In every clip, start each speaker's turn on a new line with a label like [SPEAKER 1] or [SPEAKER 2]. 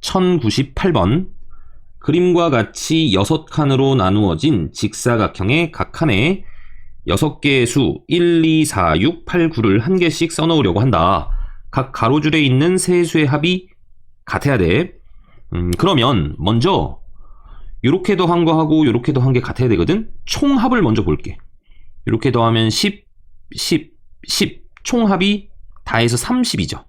[SPEAKER 1] 1098번. 그림과 같이 6칸으로 나누어진 직사각형의 각 칸에 6개의 수 1, 2, 4, 6, 8, 9를 한 개씩 써놓으려고 한다. 각 가로줄에 있는 세 수의 합이 같아야 돼. 그러면 먼저 요렇게 더한 거하고 요렇게 더한 게 같아야 되거든. 총합을 먼저 볼게. 요렇게 더하면 10, 10, 10. 총합이 다 해서 30이죠.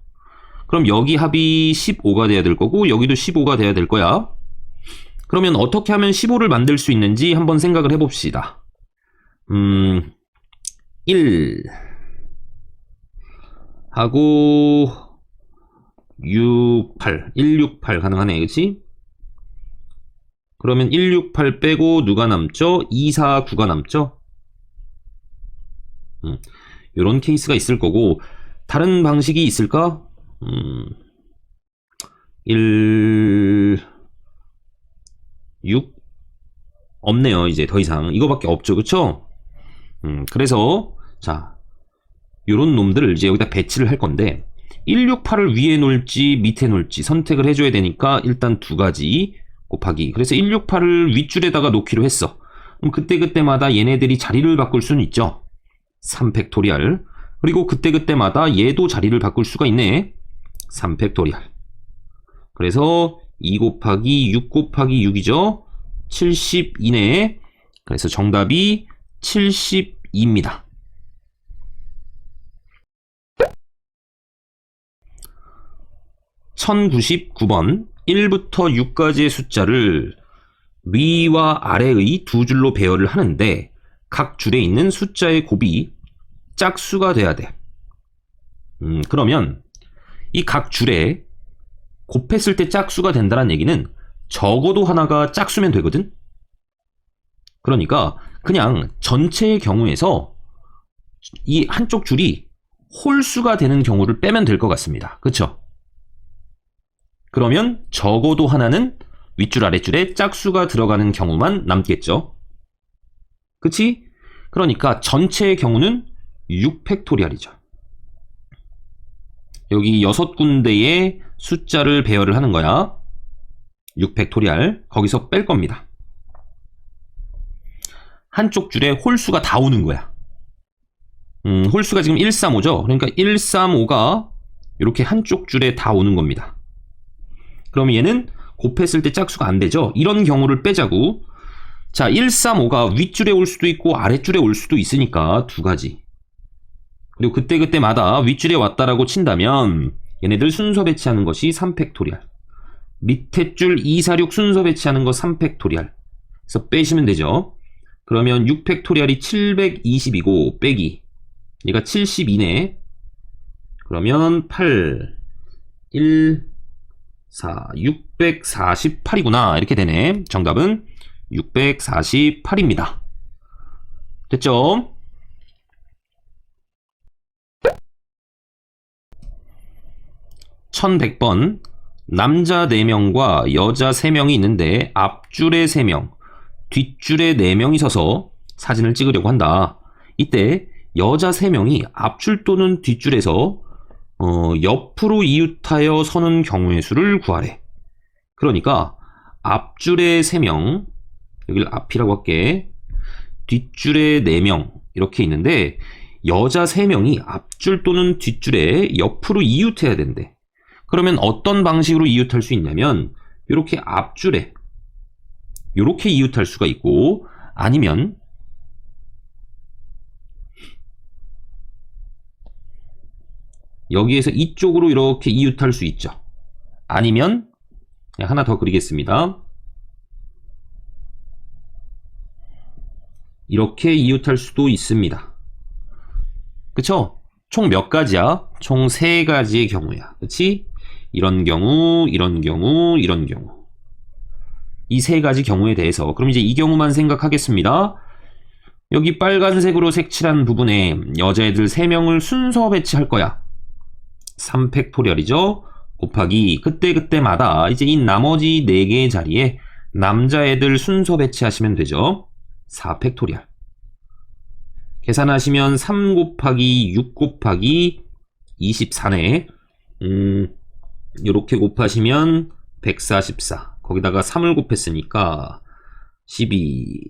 [SPEAKER 1] 그럼 여기 합이 15가 돼야 될 거고 여기도 15가 돼야 될 거야. 그러면 어떻게 하면 15를 만들 수 있는지 한번 생각을 해봅시다. 1 하고 6, 8 1, 6, 8 가능하네, 그치? 그러면 1, 6, 8 빼고 누가 남죠? 2, 4, 9가 남죠? 요런 케이스가 있을 거고 다른 방식이 있을까? 1, 6 없네요. 이제 더 이상 이거밖에 없죠, 그쵸? 그래서 자 요런 놈들을 이제 여기다 배치를 할 건데 1, 6, 8을 위에 놓을지 밑에 놓을지 선택을 해줘야 되니까 일단 두 가지 곱하기. 그래서 1, 6, 8을 윗줄에다가 놓기로 했어. 그럼 그때그때마다 얘네들이 자리를 바꿀 수는 있죠. 3팩토리얼. 그리고 그때그때마다 얘도 자리를 바꿀 수가 있네. 3팩토리얼. 그래서 2 곱하기 6 곱하기 6이죠. 72네. 그래서 정답이 72입니다. (1099번) 1부터 6까지의 숫자를 위와 아래의 두 줄로 배열을 하는데 각 줄에 있는 숫자의 곱이 짝수가 돼야 돼. 그러면 이 각 줄에 곱했을 때 짝수가 된다는 얘기는 적어도 하나가 짝수면 되거든. 그러니까 그냥 전체의 경우에서 이 한쪽 줄이 홀수가 되는 경우를 빼면 될 것 같습니다. 그쵸? 그러면 적어도 하나는 윗줄 아랫줄에 짝수가 들어가는 경우만 남겠죠. 그치? 그러니까 전체의 경우는 6팩토리얼이죠. 여기 6군데의 숫자를 배열을 하는 거야. 6팩토리얼. 거기서 뺄 겁니다. 한쪽 줄에 홀수가 다 오는 거야. 홀수가 지금 135죠. 그러니까 135가 이렇게 한쪽 줄에 다 오는 겁니다. 그럼 얘는 곱했을 때 짝수가 안 되죠. 이런 경우를 빼자고. 자, 135가 윗줄에 올 수도 있고 아랫줄에 올 수도 있으니까 두 가지. 그리고 그때그때마다 윗줄에 왔다라고 친다면 얘네들 순서 배치하는 것이 3팩토리얼. 밑에 줄 246 순서 배치하는 거 3팩토리얼. 그래서 빼시면 되죠. 그러면 6팩토리얼이 720이고 빼기. 얘가 72네. 그러면 8, 1, 4, 648이구나. 이렇게 되네. 정답은 648입니다. 됐죠? (1100번) 남자 4명과 여자 3명이 있는데 앞줄에 3명, 뒷줄에 4명이 서서 사진을 찍으려고 한다. 이때 여자 3명이 앞줄 또는 뒷줄에서 옆으로 이웃하여 서는 경우의 수를 구하래. 그러니까 앞줄에 3명, 여기를 앞이라고 할게. 뒷줄에 4명 이렇게 있는데 여자 3명이 앞줄 또는 뒷줄에 옆으로 이웃해야 된대. 그러면 어떤 방식으로 이웃할 수 있냐면 이렇게 앞줄에 이렇게 이웃할 수가 있고 아니면 여기에서 이쪽으로 이렇게 이웃할 수 있죠. 아니면 하나 더 그리겠습니다. 이렇게 이웃할 수도 있습니다. 그쵸? 총 몇 가지야? 총 3가지의 경우야. 그치? 이런 경우, 이런 경우, 이런 경우. 이 3가지 경우에 대해서 그럼 이제 이 경우만 생각하겠습니다. 여기 빨간색으로 색칠한 부분에 여자애들 3명을 순서 배치할 거야. 3팩토리얼이죠. 곱하기 그때그때마다 이제 이 나머지 4개의 자리에 남자애들 순서 배치하시면 되죠. 4팩토리얼. 계산하시면 3 곱하기 6 곱하기 24네. 요렇게 곱하시면 144. 거기다가 3을 곱했으니까 12,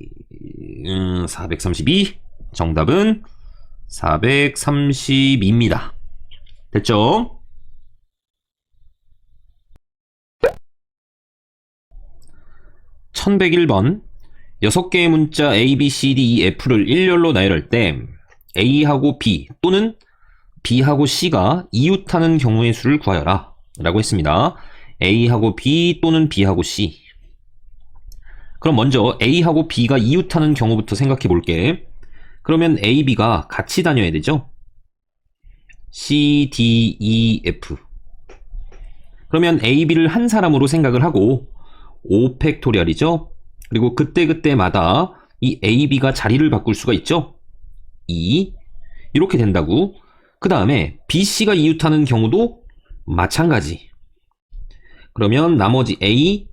[SPEAKER 1] 432. 정답은 432입니다. 됐죠? (1101번) 6개의 문자 A, B, C, D, E, F를 일렬로 나열할 때 A하고 B 또는 B하고 C가 이웃하는 경우의 수를 구하여라 라고 했습니다. A하고 B 또는 B하고 C. 그럼 먼저 A하고 B가 이웃하는 경우부터 생각해 볼게. 그러면 A, B가 같이 다녀야 되죠? C, D, E, F. 그러면 A, B를 한 사람으로 생각을 하고 5팩토리얼이죠? 그리고 그때그때마다 이 A, B가 자리를 바꿀 수가 있죠? 2. 이렇게 된다고. 그 다음에 B, C가 이웃하는 경우도 마찬가지. 그러면 나머지 A,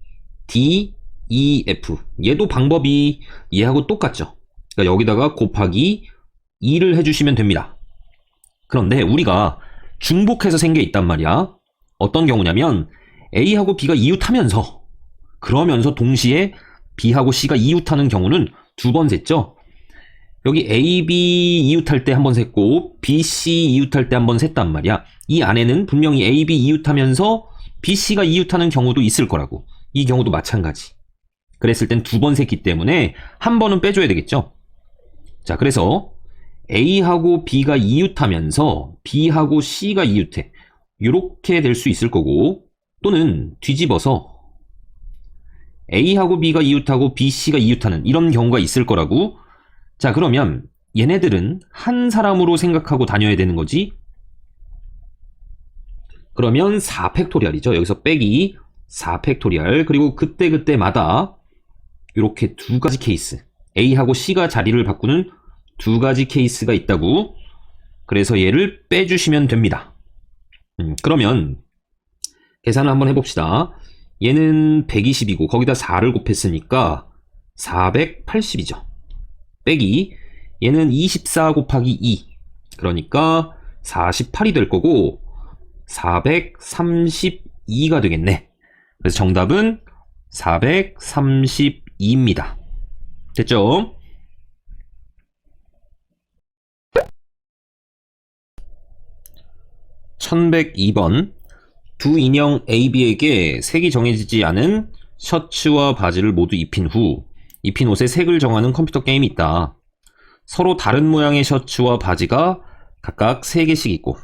[SPEAKER 1] D, E, F. 얘도 방법이 얘하고 똑같죠? 그러니까 여기다가 곱하기 2를 해주시면 됩니다. 그런데 우리가 중복해서 생겨 있단 말이야. 어떤 경우냐면 A하고 B가 이웃하면서 그러면서 동시에 B하고 C가 이웃하는 경우는 두 번 셌죠. 여기 A, B 이웃할 때 한 번 셌고 B, C 이웃할 때 한 번 셌단 말이야. 이 안에는 분명히 A, B 이웃하면서 B, C가 이웃하는 경우도 있을 거라고. 이 경우도 마찬가지. 그랬을 땐 두 번 셌기 때문에 한 번은 빼줘야 되겠죠. 자, 그래서 A하고 B가 이웃하면서 B하고 C가 이웃해. 이렇게 될 수 있을 거고, 또는 뒤집어서 A하고 B가 이웃하고 B, C가 이웃하는 이런 경우가 있을 거라고. 자, 그러면 얘네들은 한 사람으로 생각하고 다녀야 되는 거지. 그러면 4팩토리얼이죠. 여기서 빼기 4팩토리얼. 그리고 그때그때마다 이렇게 두 가지 케이스. A하고 C가 자리를 바꾸는 두 가지 케이스가 있다고. 그래서 얘를 빼주시면 됩니다. 그러면 계산을 한번 해봅시다. 얘는 120이고 거기다 4를 곱했으니까 480이죠. 빼기 얘는 24 곱하기 2. 그러니까 48이 될 거고 432가 되겠네. 그래서 정답은 432입니다. 됐죠? (1102번) 두 인형 A, B에게 색이 정해지지 않은 셔츠와 바지를 모두 입힌 후 입힌 옷의 색을 정하는 컴퓨터 게임이 있다. 서로 다른 모양의 셔츠와 바지가 각각 3개씩 있고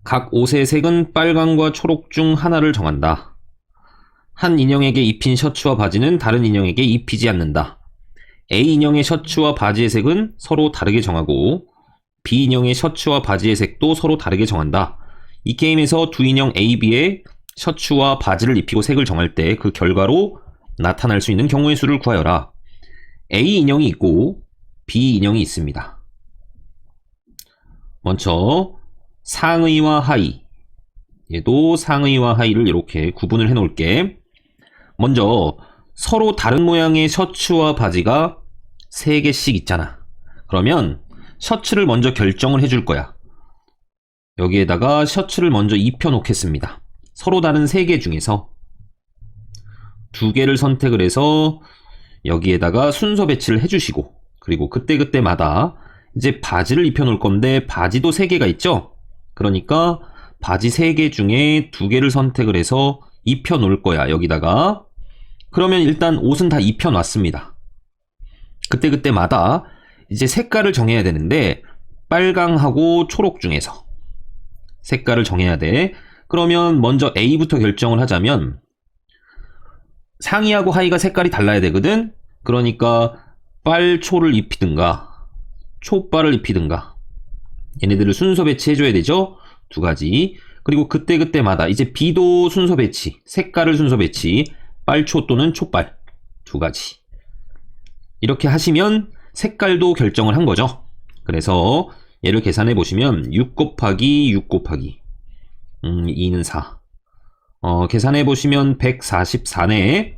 [SPEAKER 1] 각 옷의 색은 빨강과 초록 중 하나를 정한다. 한 인형에게 입힌 셔츠와 바지는 다른 인형에게 입히지 않는다. A 인형의 셔츠와 바지의 색은 서로 다르게 정하고 B 인형의 셔츠와 바지의 색도 서로 다르게 정한다. 이 게임에서 두 인형 A, B의 셔츠와 바지를 입히고 색을 정할 때 그 결과로 나타날 수 있는 경우의 수를 구하여라. A 인형이 있고 B 인형이 있습니다. 먼저 상의와 하의. 얘도 상의와 하의를 이렇게 구분을 해 놓을게. 먼저 서로 다른 모양의 셔츠와 바지가 3개씩 있잖아. 그러면 셔츠를 먼저 결정을 해줄 거야. 여기에다가 셔츠를 먼저 입혀 놓겠습니다. 서로 다른 3개 중에서 2개를 선택을 해서 여기에다가 순서 배치를 해주시고, 그리고 그때그때마다 이제 바지를 입혀 놓을 건데 바지도 3개가 있죠? 그러니까 바지 3개 중에 2개를 선택을 해서 입혀 놓을 거야, 여기다가. 그러면 일단 옷은 다 입혀 놨습니다. 그때그때마다 이제 색깔을 정해야 되는데 빨강하고 초록 중에서 색깔을 정해야 돼. 그러면 먼저 A부터 결정을 하자면 상의하고 하의가 색깔이 달라야 되거든. 그러니까 빨초를 입히든가 초빨을 입히든가 얘네들을 순서 배치해줘야 되죠. 2가지. 그리고 그때그때마다 이제 B도 순서 배치, 색깔을 순서 배치, 빨초 또는 초빨 2가지. 이렇게 하시면 색깔도 결정을 한 거죠. 그래서 얘를 계산해 보시면 6 곱하기 6 곱하기 2는 4. 계산해 보시면 144네.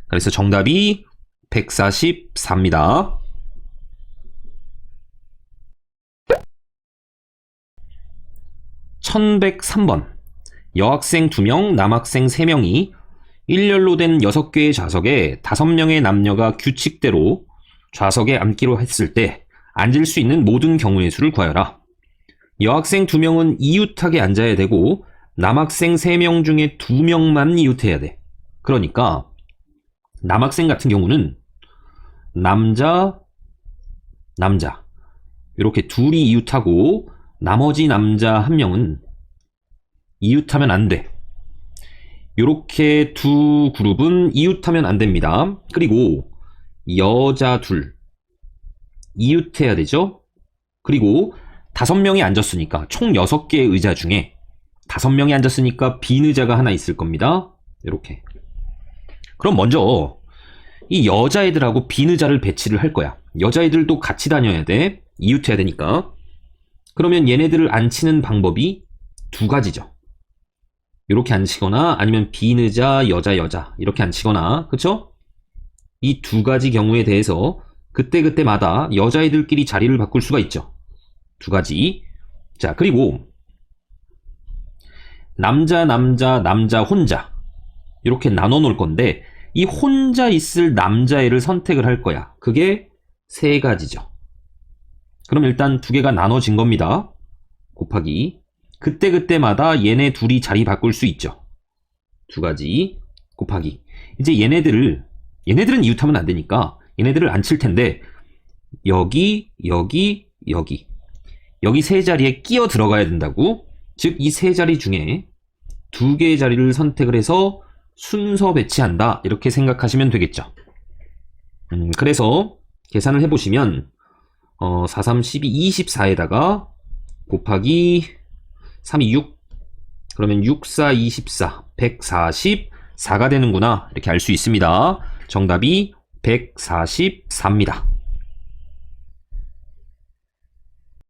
[SPEAKER 1] 그래서 정답이 144입니다. (1103번) 여학생 2명, 남학생 3명이 일렬로 된 6개의 좌석에 5명의 남녀가 규칙대로 좌석에 앉기로 했을 때 앉을 수 있는 모든 경우의 수를 구하여라. 여학생 2명은 이웃하게 앉아야 되고 남학생 3명 중에 2명만 이웃해야 돼. 그러니까 남학생 같은 경우는 남자 이렇게 둘이 이웃하고 나머지 남자 1명은 이웃하면 안 돼. 이렇게 두 그룹은 이웃하면 안 됩니다. 그리고 여자 둘 이웃해야 되죠. 그리고 5명이 앉았으니까 총 6개의 의자 중에 5명이 앉았으니까 빈 의자가 하나 있을 겁니다. 이렇게. 그럼 먼저 이 여자애들하고 빈 의자를 배치를 할 거야. 여자애들도 같이 다녀야 돼. 이웃해야 되니까. 그러면 얘네들을 앉히는 방법이 2가지죠. 이렇게 앉히거나 아니면 빈 의자 여자 이렇게 앉히거나, 그쵸? 이 2가지 경우에 대해서 그때그때마다 여자애들끼리 자리를 바꿀 수가 있죠. 2가지. 자, 그리고 남자 혼자 이렇게 나눠 놓을 건데 이 혼자 있을 남자애를 선택을 할 거야. 그게 3가지죠. 그럼 일단 2개가 나눠진 겁니다. 곱하기 그때그때마다 얘네 둘이 자리 바꿀 수 있죠. 2가지 곱하기 이제 얘네들은 이웃하면 안 되니까 얘네들을 앉힐 텐데 여기 3자리에 끼어 들어가야 된다고. 즉 이 3자리 중에 2개의 자리를 선택을 해서 순서 배치한다 이렇게 생각하시면 되겠죠. 그래서 계산을 해보시면 4, 3, 12, 24에다가 곱하기 3, 2, 6 그러면 6, 4, 24 144가 되는구나 이렇게 알 수 있습니다. 정답이 144입니다.